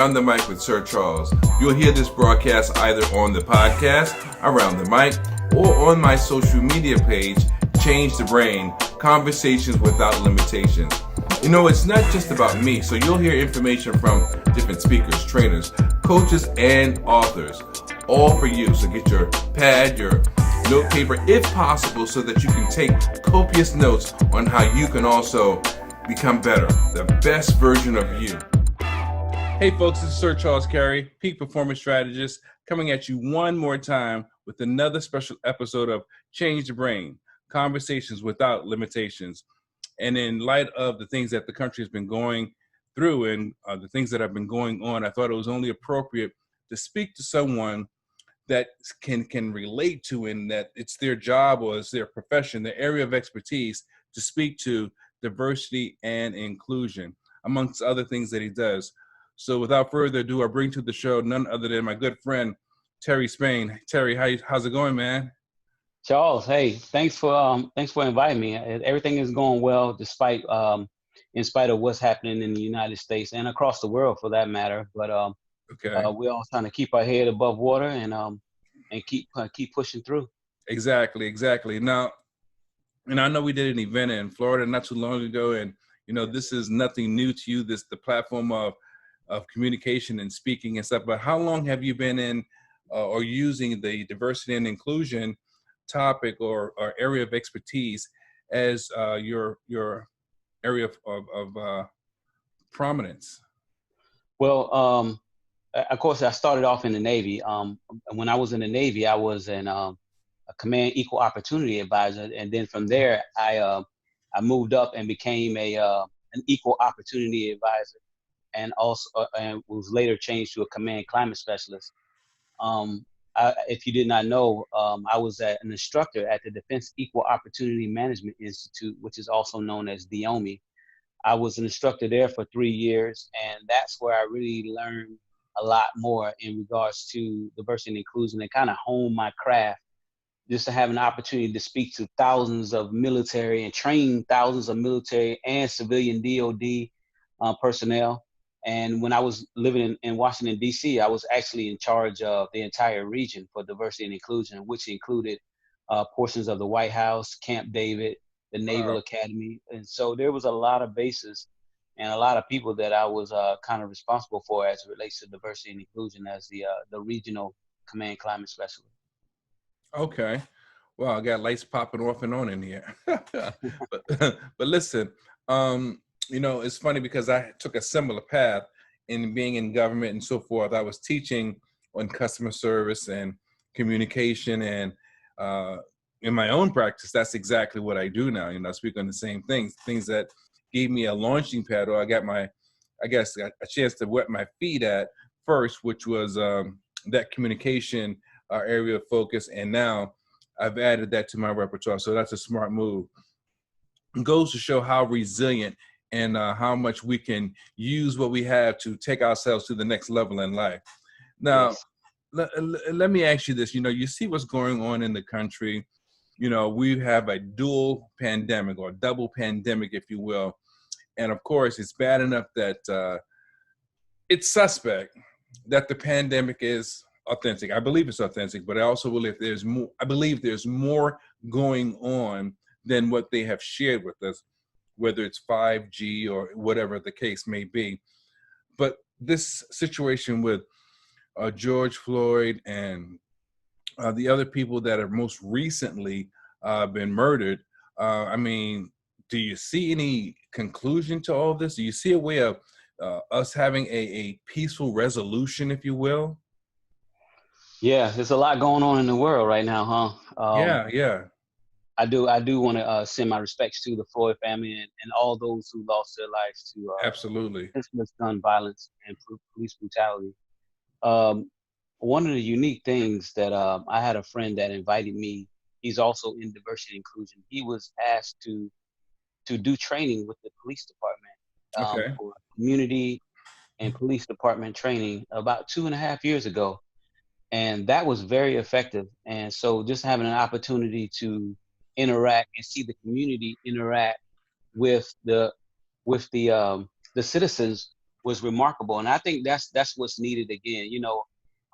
On the Mic with Sir Charles. You'll hear this broadcast either on the podcast, Around the Mic, or on my social media page, Change the Brain, Conversations Without Limitations. You know, it's not just about me, so you'll hear information from different speakers, trainers, coaches, and authors, all for you. So get your pad, your note paper, if possible, so that you can take copious notes on how you can also become better, the best version of you. Hey folks, this is Sir Charles Carey, Peak Performance Strategist, coming at you one more time with another special episode of Change the Brain, Conversations Without Limitations. And in light of the things that the country has been going through and the things that have been going on, I thought it was only appropriate to speak to someone that can relate to, and that it's their job or it's their profession, their area of expertise, to speak to diversity and inclusion, amongst other things that he does. So without further ado, I bring to the show none other than my good friend, Terry Spain. Terry, how's it going, man? Charles, hey, thanks for inviting me. Everything is going well, despite in spite of what's happening in the United States and across the world, for that matter. But we're all trying to keep our head above water and keep pushing through. Exactly. Now, and I know we did an event in Florida not too long ago, and you know this is nothing new to you. This the platform of communication and speaking and stuff. But how long have you been in or using the diversity and inclusion topic or area of expertise as your area of prominence? Well, of course, I started off in the Navy. When I was in the Navy, I was a command equal opportunity advisor, and then from there, I moved up and became an equal opportunity advisor, and also and was later changed to a command climate specialist. If you did not know, I was an instructor at the Defense Equal Opportunity Management Institute, which is also known as DEOMI. I was an instructor there for 3 years, and that's where I really learned a lot more in regards to diversity and inclusion, and kind of hone my craft, just to have an opportunity to speak to thousands of military and train thousands of military and civilian DOD personnel. And when I was living in Washington, D.C., I was actually in charge of the entire region for diversity and inclusion, which included portions of the White House, Camp David, the Naval Academy. And so there was a lot of bases and a lot of people that I was kind of responsible for as it relates to diversity and inclusion as the regional command climate specialist. Okay. Well, I got lights popping off and on in here. but listen, you know, it's funny because I took a similar path in being in government and so forth. I was teaching on customer service and communication, and in my own practice, that's exactly what I do now. You know, I speak on the same things that gave me a launching pad, or I got a chance to wet my feet at first, which was that communication area of focus. And now I've added that to my repertoire. So that's a smart move. It goes to show how resilient and how much we can use what we have to take ourselves to the next level in life. Now, yes. Let me ask you this. You know, you see what's going on in the country. You know, we have a dual pandemic or double pandemic, if you will. And of course, it's bad enough that it's suspect that the pandemic is authentic. I believe it's authentic, but I also believe there's more. I believe there's more going on than what they have shared with us, whether it's 5G or whatever the case may be. But this situation with George Floyd and the other people that have most recently been murdered, I mean, do you see any conclusion to all this? Do you see a way of us having a peaceful resolution, if you will? Yeah, there's a lot going on in the world right now, huh? Yeah. I do want to send my respects to the Floyd family and all those who lost their lives to absolutely senseless gun violence and police brutality. One of the unique things that I had a friend that invited me. He's also in diversity and inclusion. He was asked to do training with the police department for community and police department training about 2.5 years ago. And that was very effective. And so just having an opportunity to interact and see the community interact with the citizens was remarkable. And I think that's what's needed again. You know,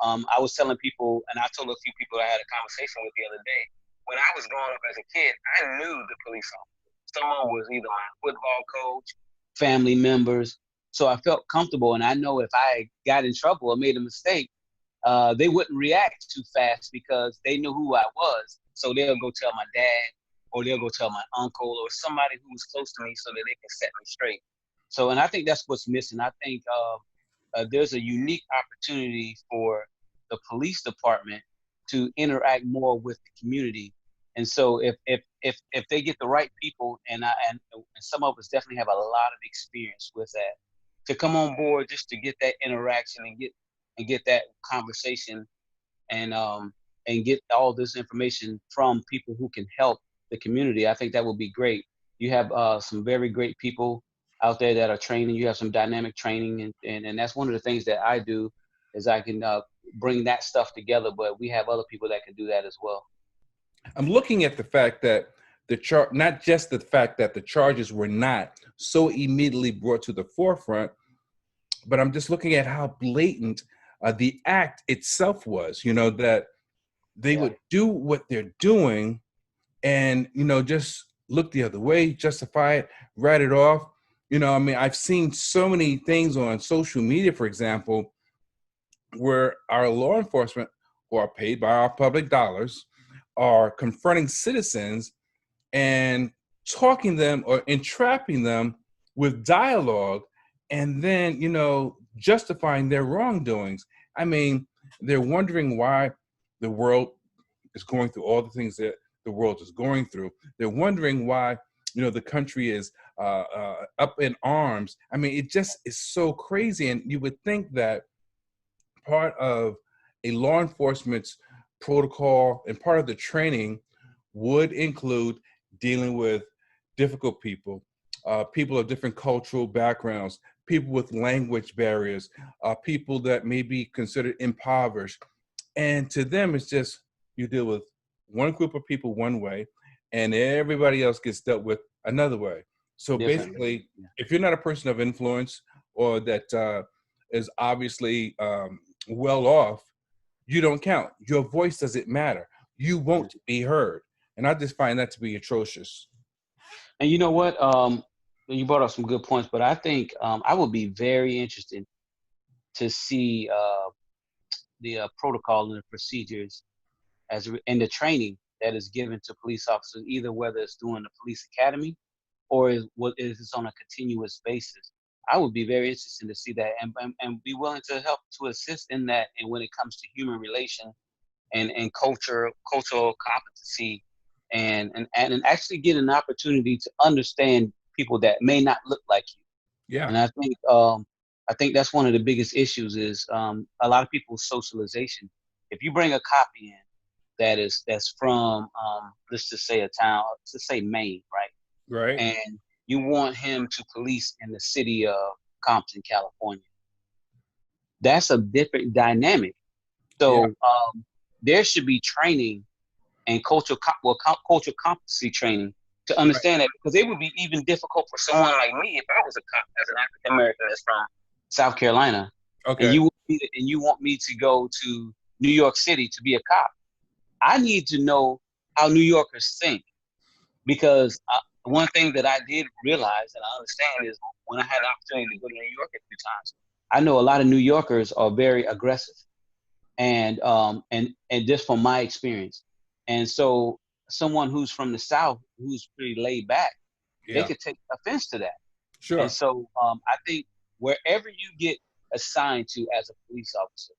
I was telling people, and I told a few people I had a conversation with the other day. When I was growing up as a kid, I knew the police officer. Someone was either my football coach, family members. So I felt comfortable, and I know if I got in trouble or made a mistake, they wouldn't react too fast because they knew who I was. So they'll go tell my dad, or they'll go tell my uncle, or somebody who was close to me, so that they can set me straight. So, and I think that's what's missing. I think there's a unique opportunity for the police department to interact more with the community. And so, if they get the right people, and some of us definitely have a lot of experience with that, to come on board just to get that interaction and get that conversation and get all this information from people who can help the community, I think that would be great. You have some very great people out there that are training. You have some dynamic training, and that's one of the things that I do is I can bring that stuff together. But we have other people that can do that as well. I'm looking at the fact that not just the fact that the charges were not so immediately brought to the forefront, but I'm just looking at how blatant the act itself was, you know, that they would do what they're doing and, you know, just look the other way, justify it, write it off. You know, I mean, I've seen so many things on social media, for example, where our law enforcement, who are paid by our public dollars, are confronting citizens and talking them or entrapping them with dialogue, and then, you know, justifying their wrongdoings. I mean, they're wondering why the world is going through all the things that the world is going through. They're wondering why, you know, the country is up in arms. I mean, it just is so crazy. And you would think that part of a law enforcement's protocol and part of the training would include dealing with difficult people, people of different cultural backgrounds, people with language barriers, people that may be considered impoverished. And to them, it's just you deal with one group of people one way, and everybody else gets dealt with another way. So basically, if you're not a person of influence or that is obviously well off, you don't count. Your voice doesn't matter. You won't be heard. And I just find that to be atrocious. And you know what? You brought up some good points, but I think I would be very interested to see the protocol and the procedures and the training that is given to police officers, either whether it's doing the police academy or is it's on a continuous basis. I would be very interested to see that and be willing to help to assist in that. And when it comes to human relation and cultural competency and actually get an opportunity to understand people that may not look like you. Yeah. And I think that's one of the biggest issues is a lot of people's socialization. If you bring a copy in that's from let's just say a town, let's just say Maine, right? Right. And you want him to police in the city of Compton, California. That's a different dynamic. So there should be training and cultural competency training to understand that, because it would be even difficult for someone like me if I was a cop as an African American that's from South Carolina. Okay. And you want me to go to New York City to be a cop. I need to know how New Yorkers think, because one thing that I did realize and I understand is when I had the opportunity to go to New York a few times, I know a lot of New Yorkers are very aggressive, and just from my experience, and so someone who's from the South who's pretty laid back, they could take offense to that. Sure. And so I think wherever you get assigned to as a police officer,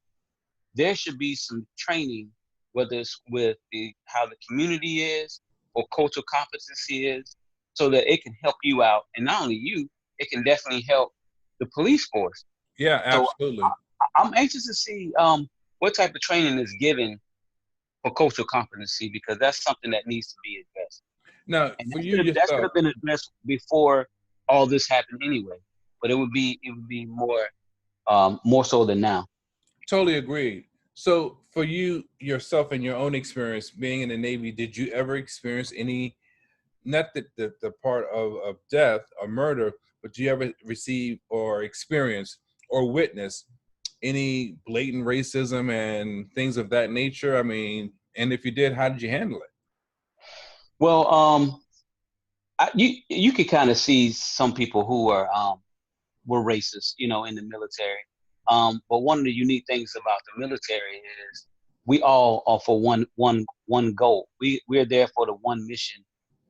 there should be some training, whether it's with how the community is or cultural competency is, so that it can help you out. And not only you, it can definitely help the police force. Yeah, absolutely. So I'm anxious to see what type of training is given for cultural competency, because that's something that needs to be addressed. Now, And for you that yourself, should have been addressed before all this happened anyway. But it would be more so than now. totally agree. So for you yourself and your own experience being in the Navy, did you ever experience any, not the part of death or murder, but do you ever receive or experience or witness any blatant racism and things of that nature? I mean, and if you did, how did you handle it? Well, you could kind of see some people who were racist, in the military. But one of the unique things about the military is we all are for one goal. We're there for the one mission,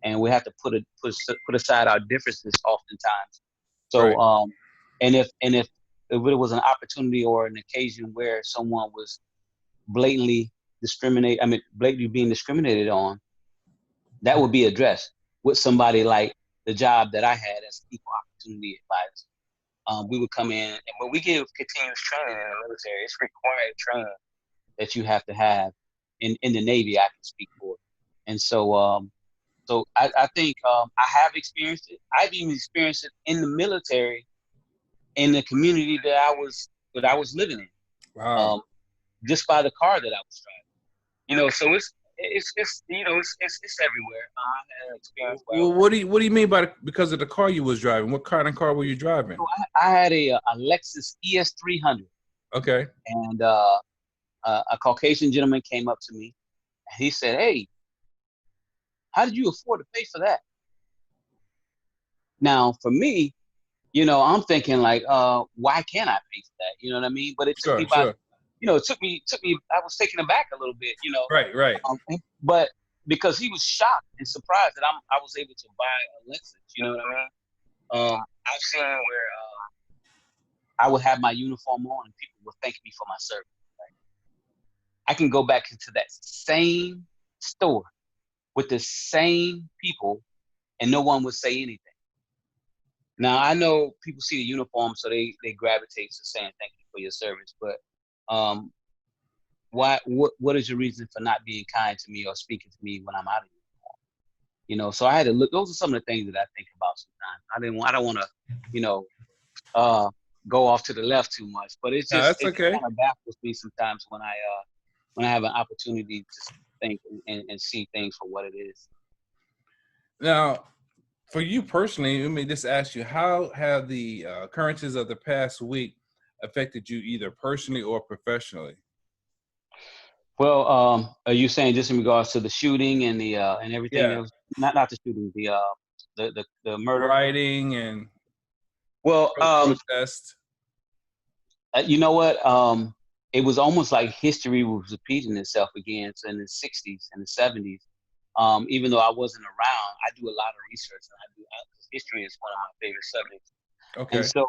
and we have to put aside our differences oftentimes. Right. So, and if it was an opportunity or an occasion where someone was blatantly blatantly being discriminated on, that would be addressed with somebody like the job that I had as equal opportunity advisor. We would come in, and when we give continuous training in the military, it's required training that you have to have in the Navy. I can speak for, and so I think I have experienced it. I've even experienced it in the military, in the community that I was living in, Wow. um, just by the car that I was driving. So it's everywhere. I had an experience where Well, what do you mean by because of the car you was driving? What kind of car were you driving? I had a Lexus ES 300, Okay. and a Caucasian gentleman came up to me, and he said, "Hey, how did you afford to pay for that?" Now, for me, I'm thinking like, why can't I pay for that? You know what I mean? But it took me Sure, by, sure. it took me. I was taken aback a little bit, Right, right. but because he was shocked and surprised that I was able to buy a Lexus. You know what I mean? I've seen where I would have my uniform on and people would thank me for my service. Right? I can go back into that same store with the same people and no one would say anything. Now I know people see the uniform, so they gravitate to saying thank you for your service. But um, what is your reason for not being kind to me or speaking to me when I'm out of uniform? So I had to look. Those are some of the things that I think about sometimes. I don't want to, uh, go off to the left too much, but No, that's it okay. kind of baffles me sometimes when I have an opportunity to think and see things for what it is. Now, for you personally, let me just ask you, how have the occurrences of the past week affected you either personally or professionally? Well, are you saying just in regards to the shooting and the and everything Yeah, that was not the shooting, the murder? rioting and Well, protest. you know what? It was almost like history was repeating itself again. So in the '60s and the '70s, even though I wasn't around, I do a lot of research, and history is one of my favorite subjects. And Okay. so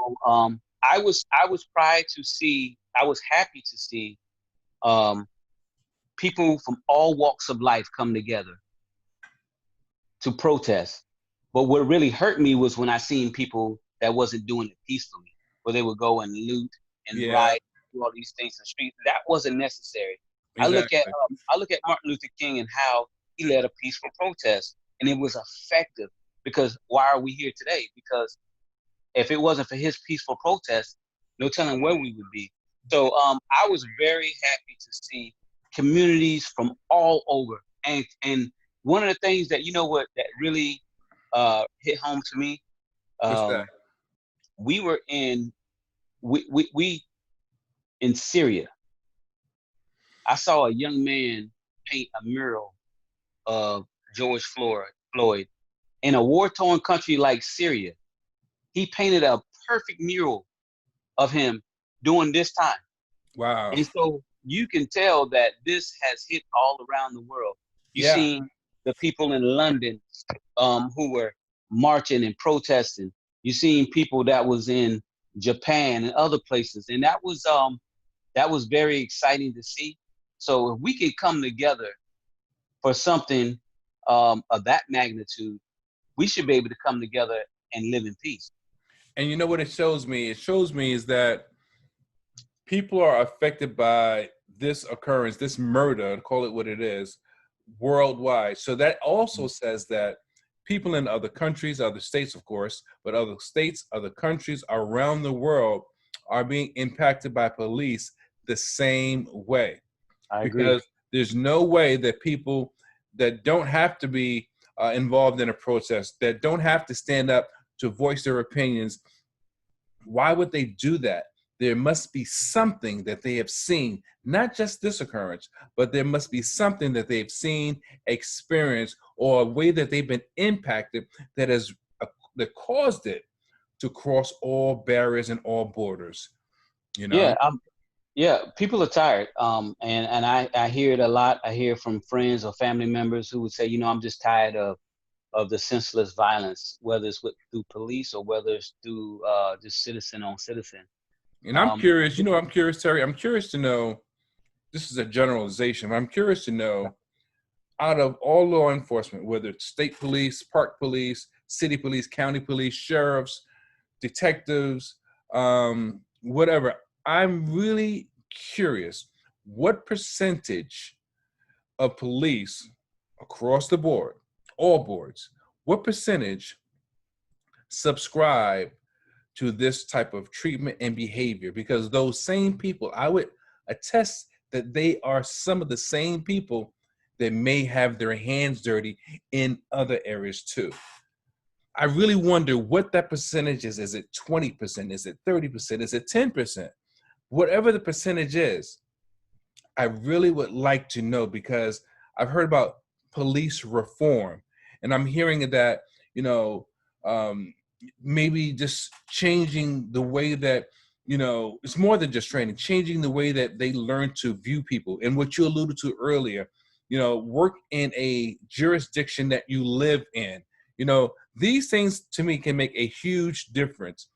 I was I was happy to see um, people from all walks of life come together to protest. But what really hurt me was when I seen people that wasn't doing it peacefully, where they would go and loot and Yeah, riot, do all these things in the street. That wasn't necessary. exactly. I look at Martin Luther King and how he led a peaceful protest, and it was effective. Because why are we here today? Because if it wasn't for his peaceful protest, no telling where we would be. So I was very happy to see communities from all over. And one of the things that that really hit home to me, What's that? um, we were in we in Syria. I saw a young man paint a mural of George Floyd in a war-torn country like Syria. He painted a perfect mural of him during this time. Wow. And so you can tell that this has hit all around the world. You Yeah. seen the people in London who were marching and protesting. You seen people that was in Japan and other places, and that was very exciting to see. So if we can come together for something of that magnitude, we should be able to come together and live in peace. And you know what it shows me? It shows me is that people are affected by this occurrence, this murder, call it what it is, worldwide. So that also says that people in other countries, other states, of course, but other states, other countries around the world are being impacted by police the same way. I agree. Because there's no way that people that don't have to be involved in a protest, that don't have to stand up to voice their opinions. Why would they do that? There must be something that they have seen, not just this occurrence, but there must be something that they've seen, experienced, or a way that they've been impacted that has that caused it to cross all barriers and all borders. You know? Yeah, people are tired, and I hear it a lot. I hear from friends or family members who would say, I'm just tired of the senseless violence, whether it's through police or whether it's through just citizen on citizen. And I'm curious, I'm curious, Terry, I'm curious to know, this is a generalization, but I'm curious to know, out of all law enforcement, whether it's state police, park police, city police, county police, sheriffs, detectives, whatever, I'm really curious, what percentage of police across the board, all boards, what percentage subscribe to this type of treatment and behavior? Because those same people, I would attest that they are some of the same people that may have their hands dirty in other areas too. I really wonder what that percentage is. Is it 20%? Is it 30%? Is it 10%? Whatever the percentage is, I really would like to know, because I've heard about police reform, and I'm hearing that, maybe just changing the way that, it's more than just training, changing the way that they learn to view people. And what you alluded to earlier, work in a jurisdiction that you live in. These things to me can make a huge difference.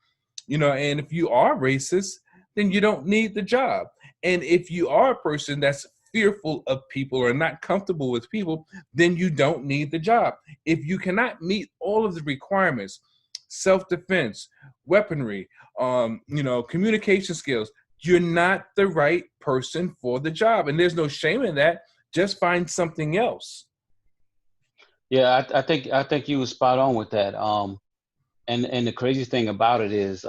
And if you are racist, then you don't need the job. And if you are a person that's fearful of people or not comfortable with people, then you don't need the job. If you cannot meet all of the requirements, self-defense, weaponry, communication skills, you're not the right person for the job. And there's no shame in that. Just find something else. Yeah, I think you were spot on with that. And the crazy thing about it is,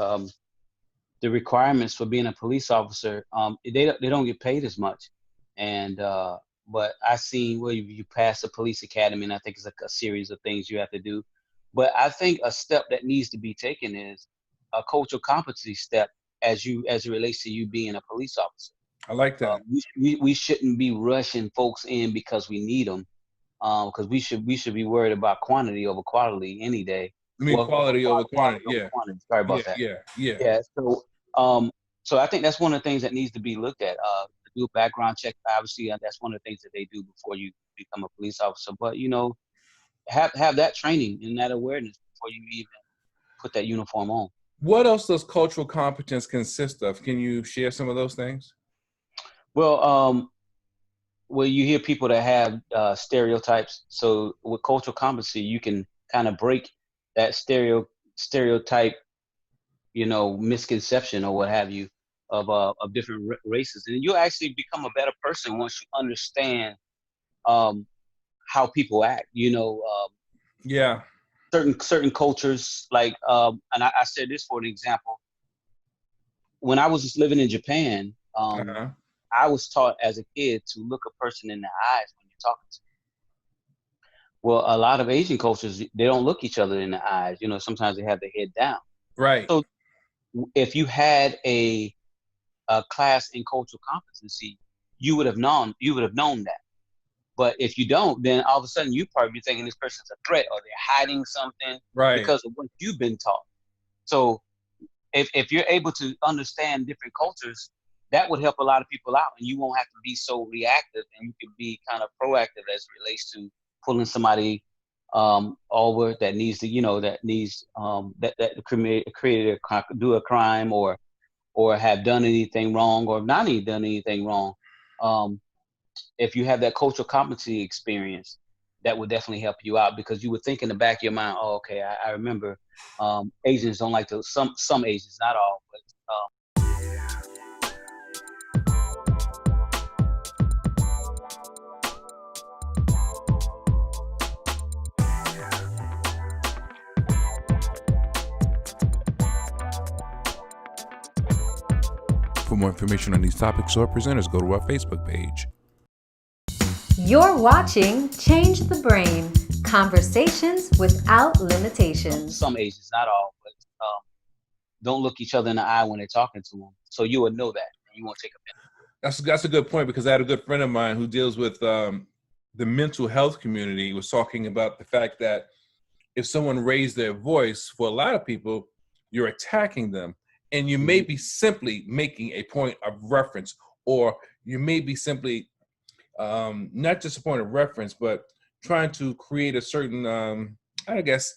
the requirements for being a police officer, they don't get paid as much. And but I seen where you pass the police academy, and I think it's like a series of things you have to do. But I think a step that needs to be taken is a cultural competency step as it relates to you being a police officer. I like that. We shouldn't be rushing folks in because we need them, because we should be worried about quantity over quality any day. I mean, quality over quantity. Yeah. Quantity. Sorry about that. Yeah. So I think that's one of the things that needs to be looked at. Do a background check. Obviously, that's one of the things that they do before you become a police officer. But have that training and that awareness before you even put that uniform on. What else does cultural competence consist of? Can you share some of those things? Well, you hear people that have stereotypes. So with cultural competency, you can kind of break that stereotype, misconception or what have you of different races, and you'll actually become a better person once you understand how people act. Certain cultures, like and I said this for an example. When I was just living in Japan, I was taught as a kid to look a person in the eyes when you're talking to them. Well, a lot of Asian cultures, they don't look each other in the eyes. Sometimes they have their head down. Right. So if you had a class in cultural competency, you would have known that. But if you don't, then all of a sudden you probably be thinking this person's a threat or they're hiding something, right, because of what you've been taught. So if you're able to understand different cultures, that would help a lot of people out, and you won't have to be so reactive, and you can be kind of proactive as it relates to pulling somebody over that needs to, do a crime or have done anything wrong or not even done anything wrong. If you have that cultural competency experience, that would definitely help you out, because you would think in the back of your mind, oh, okay, I remember Asians don't like to, some Asians, not all, but For more information on these topics or presenters, go to our Facebook page. You're watching Change the Brain, Conversations without limitations. Some ages, not all, but don't look each other in the eye when they're talking to them. So you would know that, and you won't take offense. That's a good point, because I had a good friend of mine who deals with the mental health community. He was talking about the fact that if someone raised their voice, for a lot of people, you're attacking them. And you may be simply making a point of reference, or you may be simply not just a point of reference, but trying to create a certain, I guess,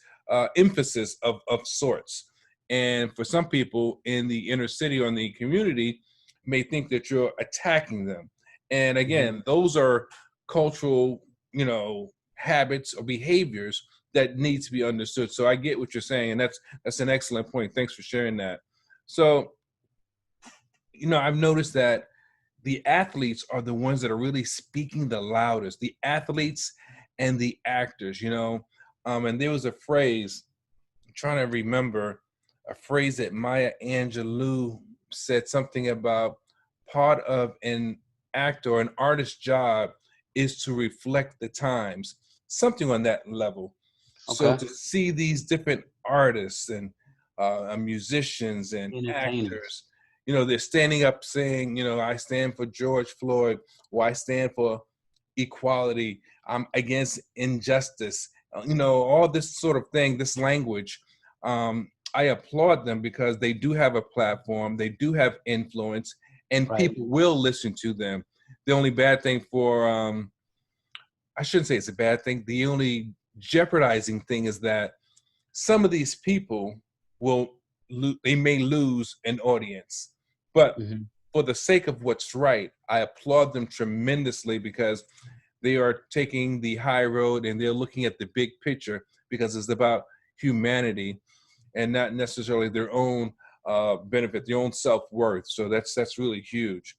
emphasis of sorts. And for some people in the inner city or in the community, may think that you're attacking them. And again, those are cultural, habits or behaviors that need to be understood. So I get what you're saying, and that's an excellent point. Thanks for sharing that. So, I've noticed that the athletes are the ones that are really speaking the loudest. The athletes and the actors, and there was a phrase, I'm trying to remember a phrase that Maya Angelou said something about part of an actor or an artist's job is to reflect the times, something on that level. So Okay. to see these different artists and musicians and Entertainers. actors, they're standing up saying, I stand for George Floyd, or I stand for equality, I'm against injustice, all this sort of thing, this language. I applaud them because they do have a platform, they do have influence, and Right. people will listen to them. The only bad thing I shouldn't say it's a bad thing, the only jeopardizing thing is that some of these people they may lose an audience. But for the sake of what's right, I applaud them tremendously, because they are taking the high road and they're looking at the big picture, because it's about humanity and not necessarily their own benefit, their own self-worth. So that's really huge.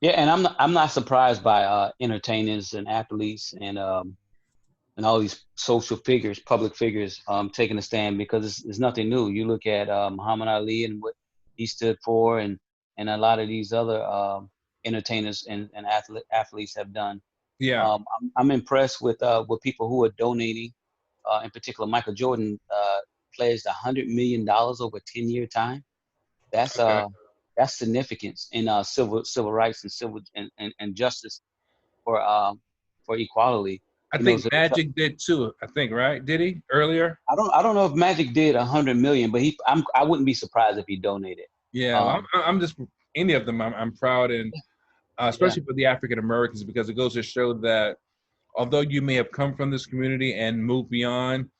Yeah, and I'm not surprised by entertainers and athletes and all these social figures, public figures, taking a stand, because it's nothing new. You look at Muhammad Ali and what he stood for, and a lot of these other entertainers and athletes have done. Yeah. I'm impressed with people who are donating. In particular, Michael Jordan pledged $100 million over 10-year time. That's Okay. that's significance in civil rights and civil and justice for equality. I You know, think so Magic did too. I think, right? Did he earlier? I don't know if Magic did 100 million, but I wouldn't be surprised if he donated. Yeah. Well, Um, I'm just any of them. I'm proud, and yeah, especially for the African Americans, because it goes to show that although you may have come from this community and moved beyond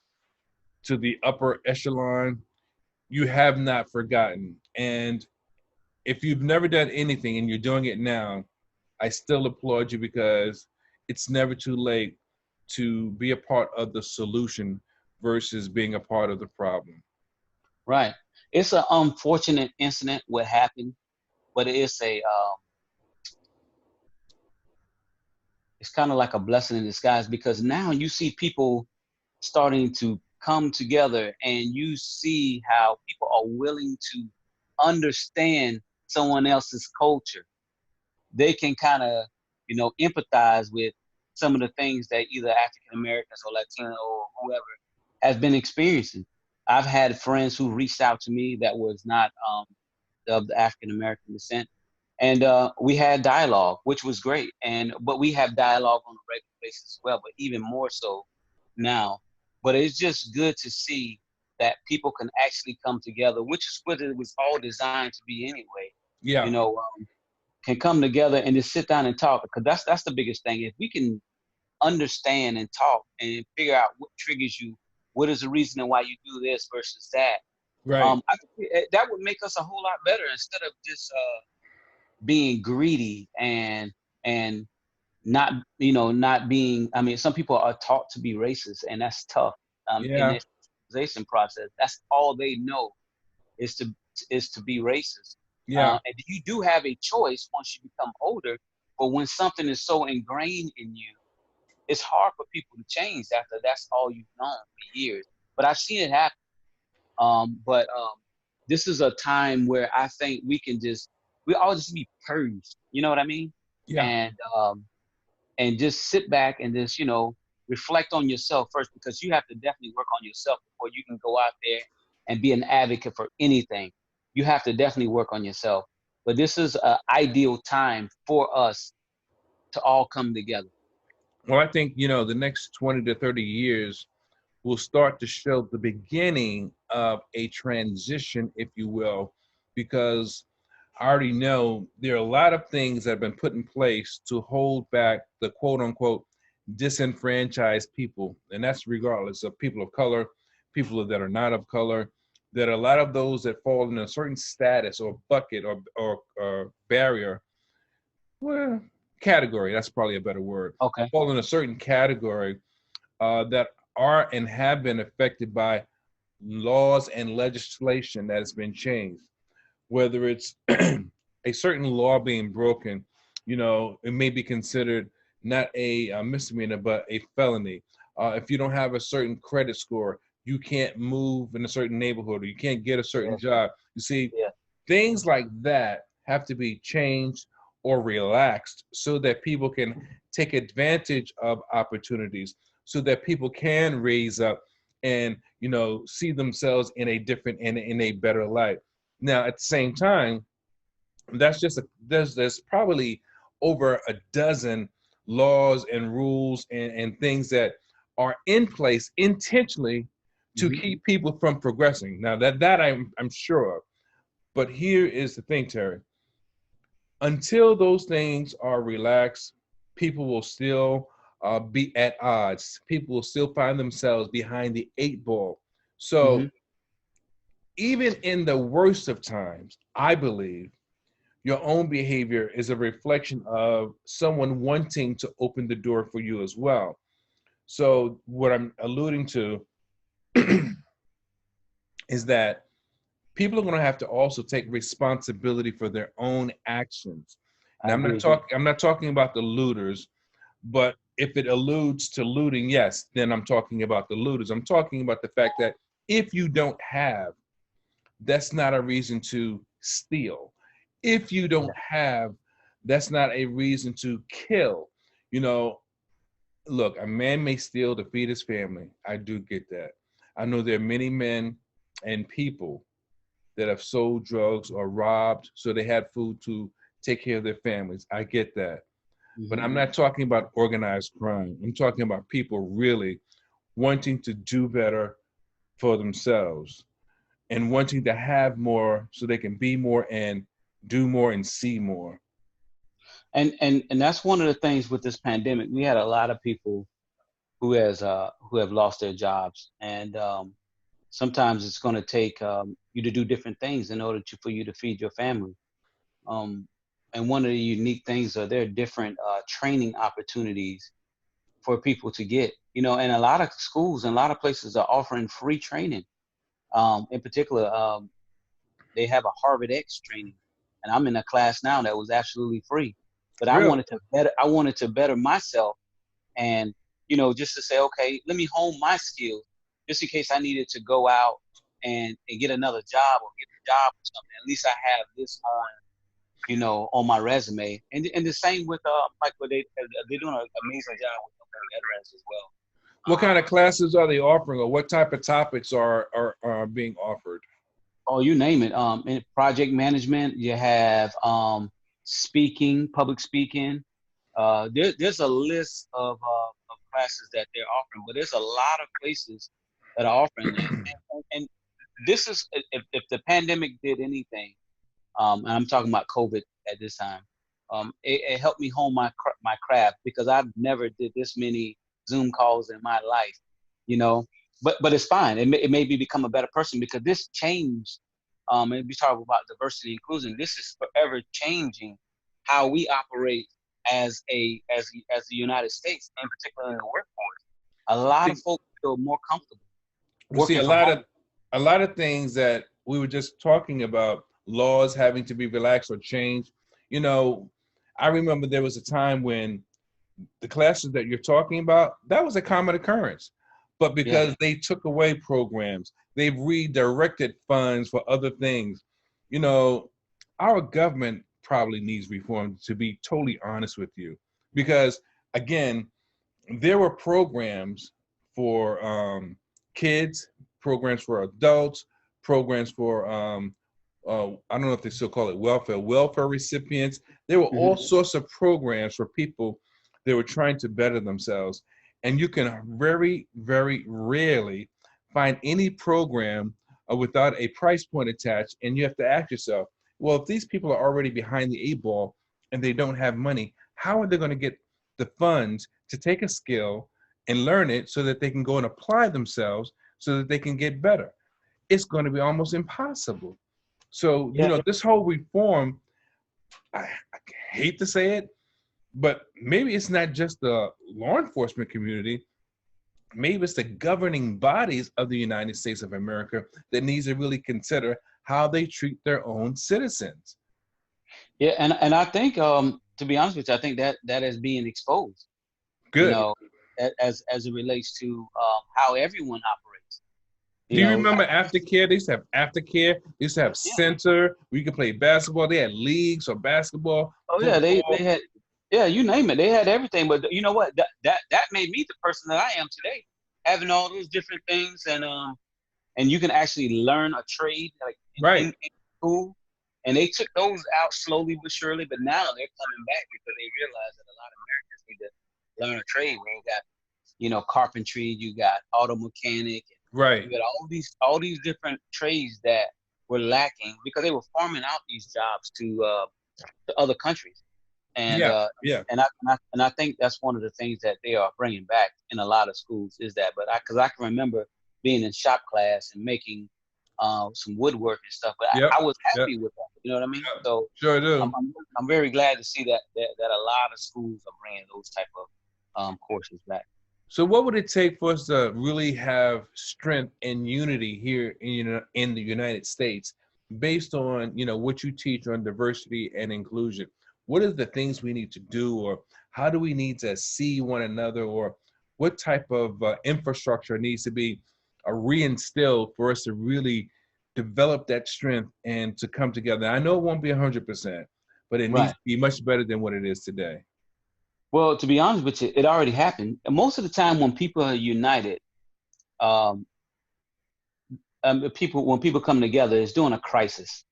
to the upper echelon, you have not forgotten. And if you've never done anything and you're doing it now, I still applaud you, because it's never too late to be a part of the solution versus being a part of the problem. right. It's an unfortunate incident what happened, but it's kind of like a blessing in disguise, because now you see people starting to come together, and you see how people are willing to understand someone else's culture. They can kind of, empathize with some of the things that either African Americans or Latino or whoever has been experiencing. I've had friends who reached out to me that was not of the African American descent, and we had dialogue, which was great. But we have dialogue on a regular basis as well, but even more so now. But it's just good to see that people can actually come together, which is what it was all designed to be anyway. You Yeah. know, can come together and just sit down and talk, because that's the biggest thing. If we can understand and talk and figure out what triggers you, what is the reason why you do this versus that, Right. I think that would make us a whole lot better, instead of just being greedy and not not being. I mean, some people are taught to be racist, and that's tough. In Yeah. their socialization process, that's all they know is to be racist. Yeah. And you do have a choice once you become older, but when something is so ingrained in you, it's hard for people to change after that's all you've known for years. But I've seen it happen. But this is a time where I think we all just be purged. You know what I mean? Yeah. And and just sit back and just reflect on yourself first, because you have to definitely work on yourself before you can go out there and be an advocate for anything. You have to definitely work on yourself. But this is an ideal time for us to all come together. Well, I think, the next 20 to 30 years will start to show the beginning of a transition, if you will, because I already know there are a lot of things that have been put in place to hold back the quote unquote disenfranchised people. And that's regardless of people of color, people that are not of color. There are a lot of those that fall in a certain status or bucket or barrier, well, category, that's probably a better word, Okay. fall in a certain category that are and have been affected by laws and legislation that has been changed. Whether it's a certain law being broken, it may be considered not a misdemeanor, but a felony. If you don't have a certain credit score, you can't move in a certain neighborhood, or you can't get a certain job. You see, things like that have to be changed or relaxed so that people can take advantage of opportunities, so that people can raise up and see themselves in a different and in a better light. Now, at the same time, there's probably over a dozen laws and rules and things that are in place intentionally to keep people from progressing. Now that I'm sure of. But here is the thing, Terry. Until those things are relaxed, people will still be at odds. People will still find themselves behind the 8 ball. So even in the worst of times, I believe your own behavior is a reflection of someone wanting to open the door for you as well. So what I'm alluding to is that people are going to have to also take responsibility for their own actions. Now, I'm not talking about the looters, but if it alludes to looting, yes, then I'm talking about the looters. I'm talking about the fact that if you don't have, that's not a reason to steal. If you don't have, that's not a reason to kill. Look, a man may steal to feed his family. I do get that. I know there are many men and people that have sold drugs or robbed so they had food to take care of their families. I get that. But I'm not talking about organized crime. I'm talking about people really wanting to do better for themselves and wanting to have more so they can be more and do more and see more. And that's one of the things with this pandemic. We had a lot of people who have lost their jobs, and sometimes it's going to take you to do different things in order for you to feed your family. And one of the unique things are there are different training opportunities for people to get. And a lot of schools and a lot of places are offering free training. In particular, they have a Harvard X training, and I'm in a class now that was absolutely free. But Really? I wanted to better myself, and just to say, okay, let me hone my skills, just in case I needed to go out and get another job or get a job or something. At least I have this on my resume. And the same with like what they're doing an amazing job with veterans as well. What kind of classes are they offering, or what type of topics are being offered? Oh, you name it. In project management, you have speaking, public speaking. There's a list of classes that they're offering, but there's a lot of places that are offering it. And this is, if the pandemic did anything, and I'm talking about COVID at this time, it helped me hone my craft, because I've never did this many Zoom calls in my life, but it's fine. It made me become a better person, because this changed. And we talk about diversity and inclusion. This is forever changing how we operate as the United States, in particular in the workforce. A lot of folks feel more comfortable. We see a lot of things that we were just talking about, laws having to be relaxed or changed. I remember there was a time when the classes that you're talking about, that was a common occurrence. But because they took away programs, they've redirected funds for other things. Our government probably needs reform, to be totally honest with you. Because again, there were programs for kids, programs for adults, programs for I don't know if they still call it welfare recipients. There were all sorts of programs for people that were trying to better themselves. And you can very, very rarely find any program without a price point attached. And you have to ask yourself, well, if these people are already behind the eight ball and they don't have money, how are they going to get the funds to take a skill and learn it so that they can go and apply themselves so that they can get better? It's going to be almost impossible. So, Yeah. this whole reform, I hate to say it, but maybe it's not just the law enforcement community. Maybe it's the governing bodies of the United States of America that needs to really consider how they treat their own citizens. Yeah, and I think to be honest with you, I think that is being exposed. You Good. know, as it relates to how everyone operates. Do you remember aftercare? They used to have aftercare. They used to have center where you could play basketball. They had leagues for basketball. Oh football. yeah, they had, yeah, you name it. They had everything. But you know what? That made me the person that I am today, having all those different things, and you can actually learn a trade like in school. And they took those out slowly but surely, but now they're coming back because they realize that a lot of Americans need to learn a trade. Where you got, carpentry, you got auto mechanic, right? You got all these different trades that were lacking because they were farming out these jobs to other countries. And and I think that's one of the things that they are bringing back in a lot of schools is that. But because I can remember being in shop class and making some woodwork and stuff, but I was happy with that. You know what I mean? So sure do. I'm very glad to see that a lot of schools are bringing those type of courses back. So what would it take for us to really have strength and unity here in the United States based on, what you teach on diversity and inclusion? What are the things we need to do, or how do we need to see one another, or what type of infrastructure needs to be reinstilled for us to really develop that strength and to come together? I know it won't be 100%, but it needs to be much better than what it is today. Well, to be honest with you, it already happened. And most of the time when people are united, when people come together, it's during a crisis.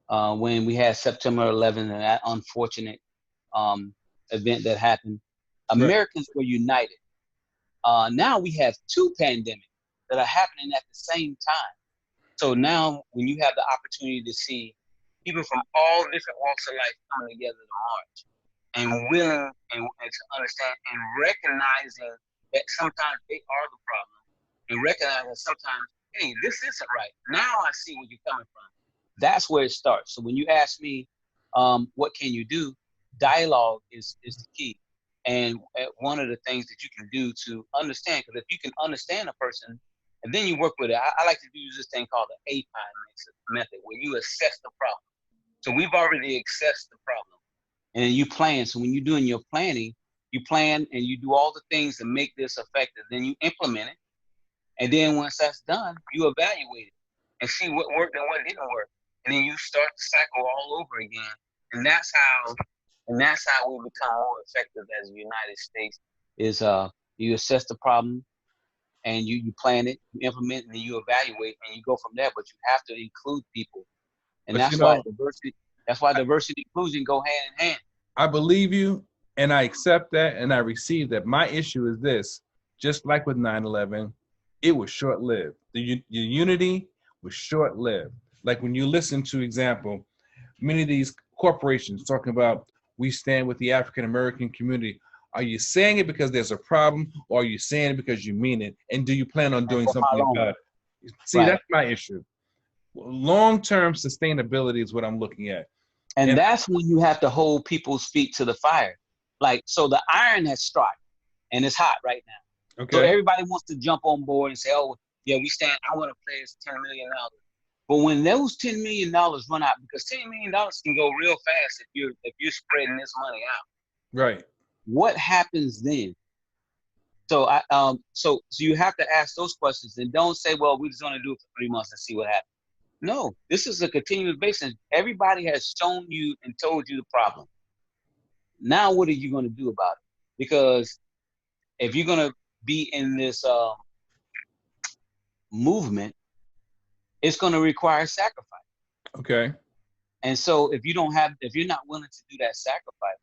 When we had September 11th and that unfortunate event that happened, Americans were united. Now we have two pandemics that are happening at the same time. So now when you have the opportunity to see people from all different walks of life coming together to march and willing and to understand and recognizing that sometimes they are the problem and recognizing that sometimes, hey, this isn't right. Now I see where you're coming from. That's where it starts. So when you ask me, what can you do? Dialogue is the key. And one of the things that you can do to understand, because if you can understand a person, and then you work with it, I like to use this thing called the API method, where you assess the problem. So we've already assessed the problem. And then you plan. So when you're doing your planning, you plan and you do all the things to make this effective. Then you implement it. And then once that's done, you evaluate it and see what worked and what didn't work. And then you start the cycle all over again. And that's how we become more effective as the United States is you assess the problem and you plan it, you implement, and then you evaluate and you go from there. But you have to include people. And that's why diversity and inclusion go hand in hand. I believe you and I accept that and I receive that. My issue is this, just like with 9/11, it was short-lived. The unity was short-lived. Like when you listen to, example, many of these corporations talking about we stand with the African American community. Are you saying it because there's a problem, or are you saying it because you mean it? And do you plan on doing something about it? See, that's my issue. Long-term sustainability is what I'm looking at. And that's when you have to hold people's feet to the fire. Like, so the iron has struck and it's hot right now. Okay. So everybody wants to jump on board and say, oh, yeah, we stand, I want to pledge $10 million. But when those $10 million run out, because $10 million can go real fast if you're spreading this money out. Right. What happens then? So so you have to ask those questions and don't say, well, we're just going to do it for 3 months and see what happens. No, this is a continuous basis. Everybody has shown you and told you the problem. Now, what are you going to do about it? Because if you're gonna be in this movement, it's gonna require sacrifice. Okay. And so if you're not willing to do that sacrifice,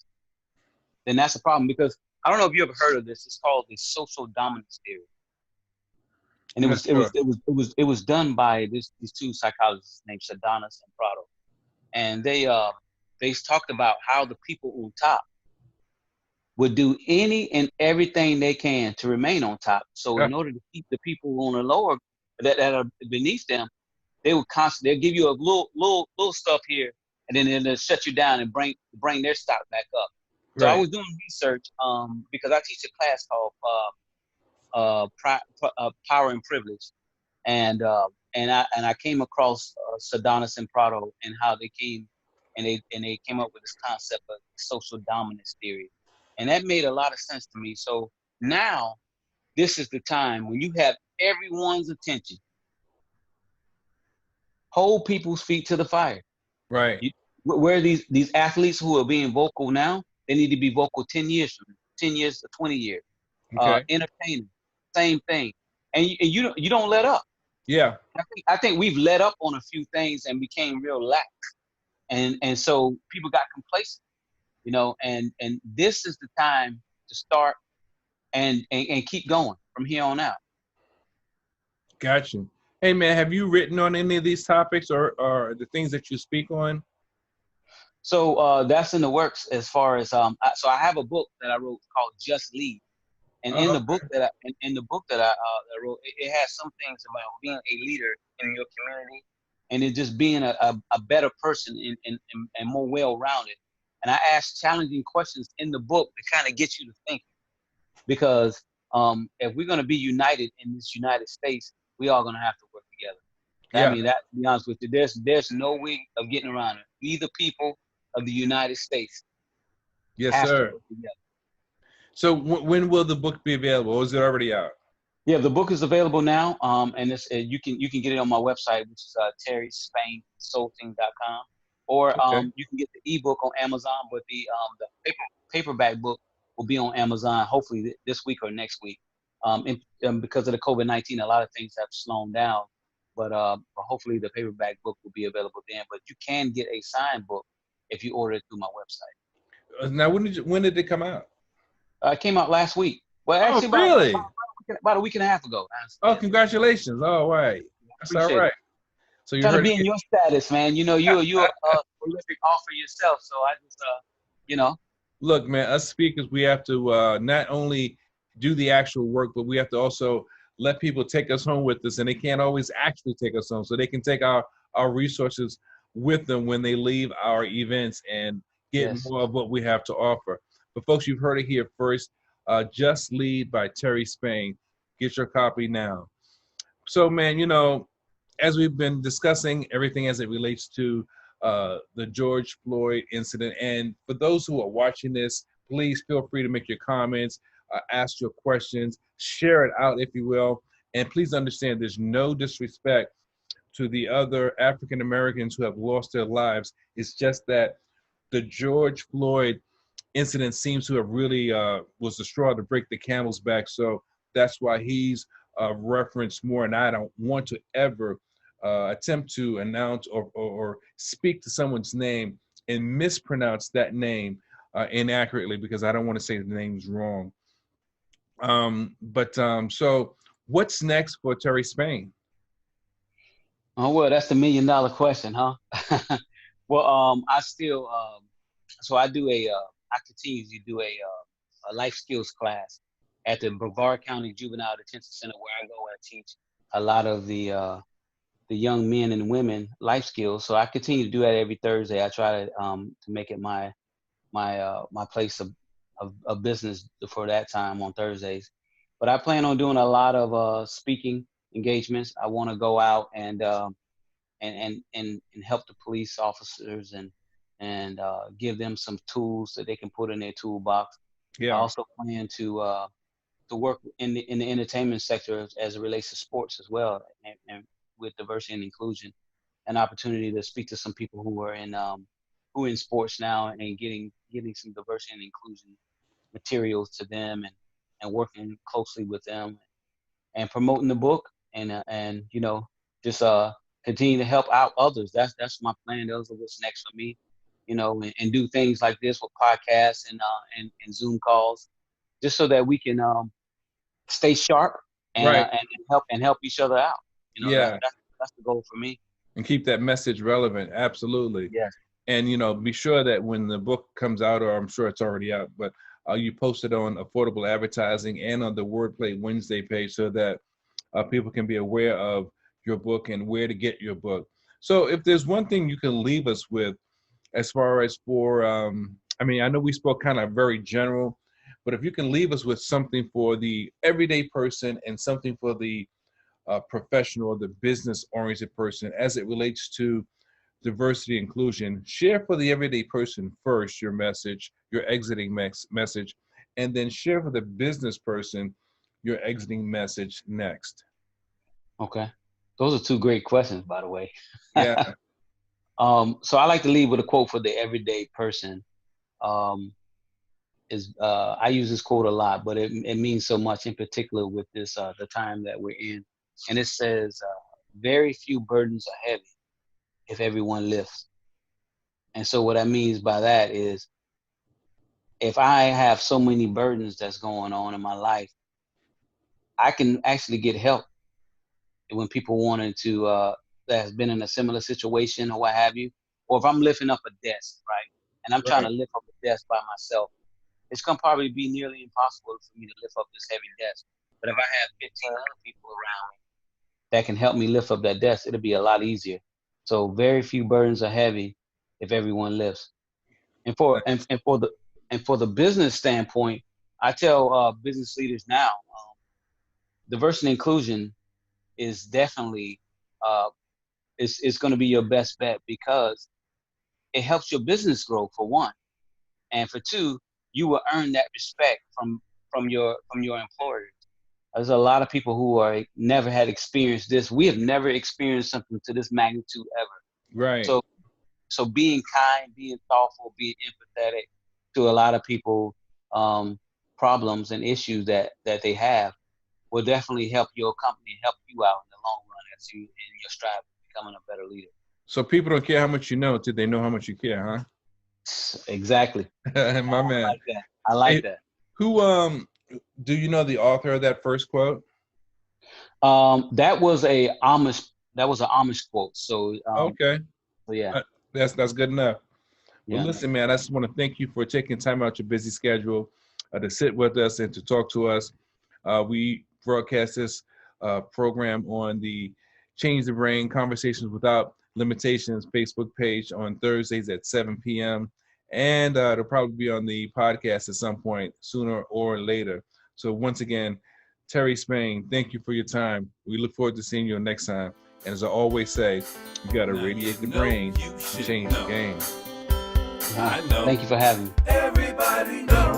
then that's a problem. Because I don't know if you ever heard of this. It's called the social dominance theory, and I'm not sure. it was done by these two psychologists named Sedanis and Prado, and they talked about how the people on top would do any and everything they can to remain on top. So Yeah. in order to keep the people on the lower that are beneath them, they would constantly they'll give you a little stuff here, and then they'll shut you down and bring their stock back up. So I Right. was doing research because I teach a class called Power and Privilege, and I came across Sedanis and Prado and how they came and they came up with this concept of social dominance theory, and that made a lot of sense to me. So now this is the time when you have everyone's attention. Hold people's feet to the fire. Right. Where these athletes who are being vocal now, they need to be vocal 10 years from now, 10 years to 20 years. Okay. Entertaining, same thing. And you don't let up. Yeah. I think we've let up on a few things and became real lax. And so people got complacent, and this is the time to start and keep going from here on out. Gotcha. Hey man, have you written on any of these topics or the things that you speak on? So that's in the works as far as so I have a book that I wrote called Just Lead. And in Oh, the book that I wrote, it has some things about being a leader in your community, and it just being a better person and more well-rounded. And I ask challenging questions in the book to kind of get you to thinking, because if we're going to be united in this United States, we are going to have to work together. I yeah. mean, that, to be honest with you, there's no way of getting around it. We, the people of the United States, Yes, have to sir. work together. So when will the book be available? Or is it already out? Yeah, the book is available now, and you can get it on my website, which is terryspainconsulting.com, or Okay. you can get the ebook on Amazon. But the paperback book will be on Amazon hopefully this week or next week. Because of the COVID-19, a lot of things have slowed down, but hopefully the paperback book will be available then. But you can get a signed book if you order it through my website. Now when did it come out? It came out last week. Well, Oh, actually, really? about a week and a half ago. Oh, congratulations. All right. That's all Appreciate right. it. So you Trying to heard be it. in your status, man. You're a prolific author yourself, so I just Look, man, us speakers, we have to not only do the actual work, but we have to also let people take us home with us, and they can't always actually take us home. So they can take our resources with them when they leave our events and get yes. more of what we have to offer. But folks, you've heard it here first. Just Lead by Terry Spain. Get your copy now. So, man, as we've been discussing everything as it relates to the George Floyd incident, and for those who are watching this, please feel free to make your comments, ask your questions, share it out, if you will. And please understand there's no disrespect to the other African Americans who have lost their lives. It's just that the George Floyd incident seems to have really was the straw to break the camel's back. So that's why he's referenced more. And I don't want to ever attempt to announce or speak to someone's name and mispronounce that name inaccurately, because I don't want to say the name's wrong. So what's next for Terry Spain? Oh well, that's the $1,000,000 question, huh? Well, I still so I do I continue to do a life skills class at the Brevard County Juvenile Detention Center, where I go and teach a lot of the young men and women life skills. So I continue to do that every Thursday. I try to make it my place of business for that time on Thursdays. But I plan on doing a lot of speaking engagements. I want to go out and help the police officers and give them some tools that they can put in their toolbox. I Yeah. also plan to work in the entertainment sector as it relates to sports as well, and with diversity and inclusion, an opportunity to speak to some people who are in sports now and getting some diversity and inclusion materials to them, and working closely with them and promoting the book and just continue to help out others. That's my plan. Those are what's next for me, and do things like this with podcasts and Zoom calls, just so that we can stay sharp Right. and help each other out. Yeah. That's the goal for me. And keep that message relevant. Absolutely. Yes. And, be sure that when the book comes out, or I'm sure it's already out, but you post it on Affordable Advertising and on the Wordplay Wednesday page so that people can be aware of your book and where to get your book. So if there's one thing you can leave us with as far as I know we spoke kind of very general, but if you can leave us with something for the everyday person and something for the professional or the business-oriented person as it relates to diversity inclusion, share for the everyday person first your message, your exiting message, and then share for the business person your exiting message next. Okay. Those are two great questions, by the way. Yeah. So I like to leave with a quote for the everyday person. I use this quote a lot, but it means so much in particular with this the time that we're in. And it says, very few burdens are heavy if everyone lifts. And so what that means by that is, if I have so many burdens that's going on in my life, I can actually get help when people wanted to, that has been in a similar situation or what have you. Or if I'm lifting up a desk, right? And I'm trying to lift up a desk by myself, it's going to probably be nearly impossible for me to lift up this heavy desk. But if I have 15 other people around me that can help me lift up that desk, it'll be a lot easier. So very few burdens are heavy if everyone lifts. And for the business standpoint, I tell business leaders now, diversity and inclusion is definitely it's going to be your best bet, because it helps your business grow, for one, and for two, you will earn that respect from your employers. There's a lot of people who are never had experienced this. We have never experienced something to this magnitude ever. Right. So being kind, being thoughtful, being empathetic to a lot of people problems and issues that they have will definitely help your company, help you out in the long run as you in your strive for becoming a better leader. So people don't care how much you know until they know how much you care, huh? Exactly. My man. I like that. Who do you know the author of that first quote? That was an Amish quote. So okay. So yeah. That's good enough. Well, Yeah. listen, man, I just want to thank you for taking time out your busy schedule to sit with us and to talk to us. We broadcast this program on the Change the Brain Conversations Without Limitations Facebook page on Thursdays at 7 p.m. And it'll probably be on the podcast at some point sooner or later. So once again, Terry Spain, thank you for your time. We look forward to seeing you next time. And as I always say, you got to radiate the brain to change the game. Thank you for having me. Everybody knows.